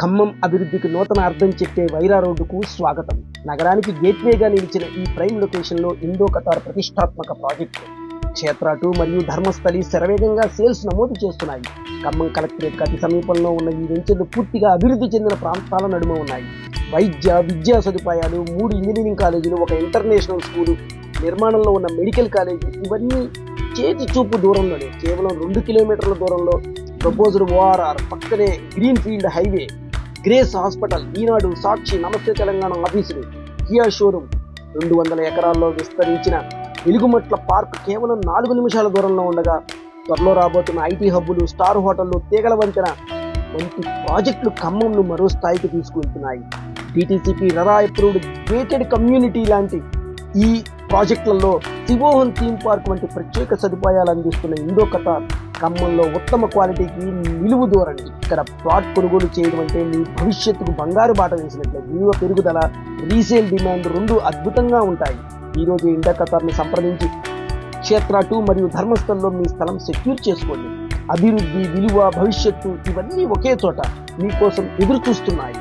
ఖమ్మం అభివృద్ధికి నూతన అర్థం చెప్పే వైరా రోడ్డుకు స్వాగతం. నగరానికి గేట్వేగా నిలిచిన ఈ ప్రైమ్ లొకేషన్లో ఇండో ఖతార్ ప్రతిష్టాత్మక ప్రాజెక్టు క్షేత్ర 2 మరియు ధర్మస్థలి శరవేగంగా సేల్స్ నమోదు చేస్తున్నాయి. ఖమ్మం కలెక్టరేట్ అతి సమీపంలో ఉన్న ఈ వెంచర్లు పూర్తిగా అభివృద్ధి చెందిన ప్రాంతాల నడుమ ఉన్నాయి. విద్యా సదుపాయాలు, 3 ఇంజనీరింగ్ కాలేజీలు, ఒక ఇంటర్నేషనల్ స్కూలు, నిర్మాణంలో ఉన్న మెడికల్ కాలేజీ, ఇవన్నీ చేతి చూపు దూరంలోనే, కేవలం 2 కిలోమీటర్ల దూరంలో ప్రపోజ్డ్ ORR, పక్కనే green field highway, Grace hospital, Eenadu, Sakshi, Namaste Telangana ఆఫీసులు, కియా షోరూమ్, 200 ఎకరాల్లో విస్తరించిన వెలుగుమట్ల పార్క్ కేవలం 4 నిమిషాల దూరంలో ఉండగా, త్వరలో రాబోతున్న ఐటీ హబ్బులు, స్టార్ హోటళ్లు, తీగల వంతెన వంటి ప్రాజెక్టులు ఖమ్మంను మరో స్థాయికి తీసుకువెళ్తున్నాయి. DTCP RERA approved gated community లాంటి ఈ ప్రాజెక్టులలో శివోహన్ థీమ్ పార్క్ వంటి ప్రత్యేక సదుపాయాలు అందిస్తున్న ఇండో ఖతార్ ఖమ్మంలో ఉత్తమ క్వాలిటీకి నిలువు దూరండి. ఇక్కడ ప్లాట్ కొనుగోలు చేయడం అంటే మీ భవిష్యత్తుకు బంగారు బాట వేసినట్లే. విలువ పెరుగుదల, రీసేల్ డిమాండ్ 2 అద్భుతంగా ఉంటాయి. ఈరోజు ఇండో ఖతార్ని సంప్రదించి క్షేత్ర 2 మరియు ధర్మస్థలంలో మీ స్థలం సెక్యూర్ చేసుకోండి. అభివృద్ధి, విలువ, భవిష్యత్తు ఇవన్నీ ఒకే చోట మీకోసం ఎదురు చూస్తున్నాయి.